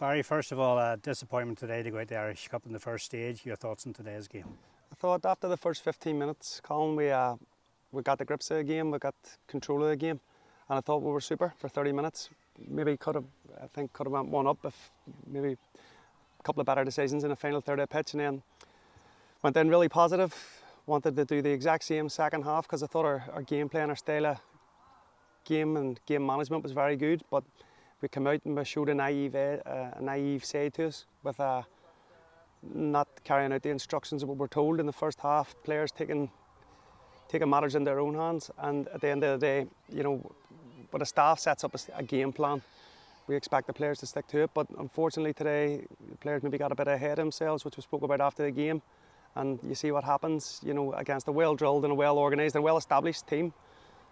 Barry, first of all, a disappointment today to go out the Irish Cup in the first stage. Your thoughts on today's game? I thought after the first 15 minutes, Colin, we got the grips of the game, we got control of the game, and I thought we were super for 30 minutes. Maybe could have went one up if maybe a couple of better decisions in the final third of the pitch, and then went in really positive. Wanted to do the exact same second half because I thought our game plan, our style of game and game management was very good, but we came out and we showed a naive side to us with not carrying out the instructions of what we're told in the first half. Players taking matters in their own hands, and at the end of the day, you know, when the staff sets up a game plan, we expect the players to stick to it. But unfortunately today, the players maybe got a bit ahead of themselves, which we spoke about after the game. And you see what happens, you know, against a well-drilled and a well-organised and well-established team.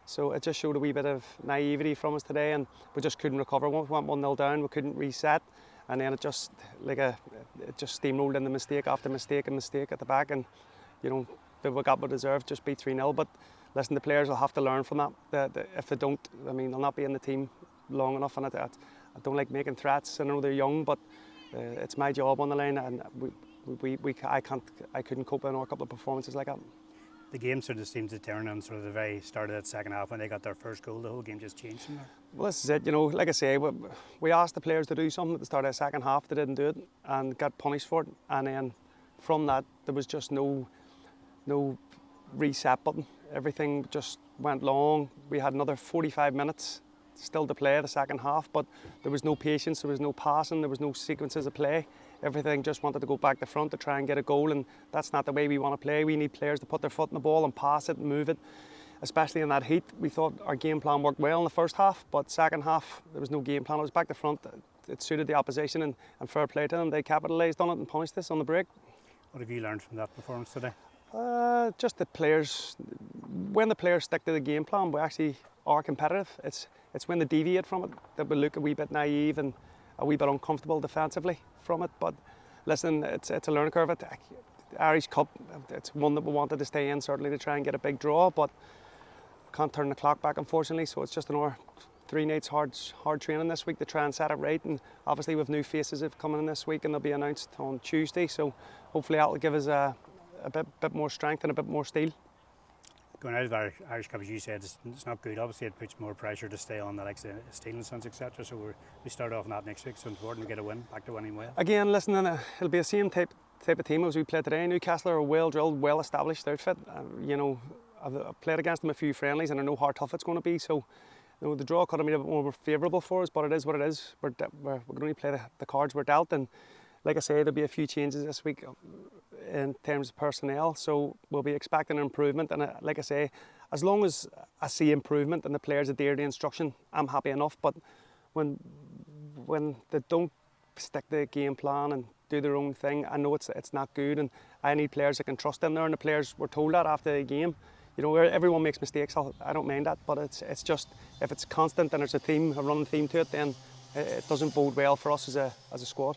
So it just showed a wee bit of naivety from us today, and we just couldn't recover. We went 1-0 down, we couldn't reset, and then it just steamrolled into mistake after mistake and mistake at the back, and you know, we got what deserved, just beat 3-0. But listen, the players will have to learn from that. If they don't, I mean, they'll not be in the team long enough. And I don't like making threats. I know they're young, but it's my job on the line, and I couldn't cope with a couple of performances like that. The game sort of seemed to turn on sort of the very start of that second half when they got their first goal. The whole game just changed from there. Well, this is it. You know, like I say, we asked the players to do something at the start of the second half. They didn't do it and got punished for it. And then from that, there was just no reset button. Everything just went long. We had another 45 minutes still to play the second half, but there was no patience, there was no passing, there was no sequences of play. Everything just wanted to go back to front to try and get a goal, and that's not the way we want to play. We need players to put their foot in the ball and pass it and move it, especially in that heat. We thought our game plan worked well in the first half, but second half there was no game plan. It was back to front. It suited the opposition, and fair play to them. They capitalised on it and punished us on the break. What have you learned from that performance today? Just the players, when the players stick to the game plan, we actually are competitive. It's when they deviate from it that we look a wee bit naive and a wee bit uncomfortable defensively from it. But listen, it's a learning curve. The Irish Cup, it's one that we wanted to stay in, certainly to try and get a big draw, but we can't turn the clock back, unfortunately. So it's just another 3 nights hard training this week to try and set it right. And obviously with new faces have come in this week, and they'll be announced on Tuesday. So hopefully that'll give us a bit more strength and a bit more steel. Going out of the Irish Cup, as you said, it's not good. Obviously, it puts more pressure to stay on the likes of Steel and Sons, etc. So we start off on that next week. So it's important to get a win, back to winning well. Again, listen, it'll be the same type of team as we played today. Newcastle are a well-drilled, well-established outfit. You know, I've played against them a few friendlies, and I know how tough it's going to be. So, you know, the draw could have been a bit more favourable for us, but it is what it is. We're going to only play the cards we're dealt, and like I say, there'll be a few changes this week in terms of personnel, so we'll be expecting an improvement. And like I say, as long as I see improvement and the players adhere to the instruction, I'm happy enough. But when they don't stick to the game plan and do their own thing, I know it's not good, and I need players I can trust in there. And the players were told that after the game. You know, everyone makes mistakes. I don't mind that, but it's just if it's constant and there's a running theme to it, then it doesn't bode well for us as a squad.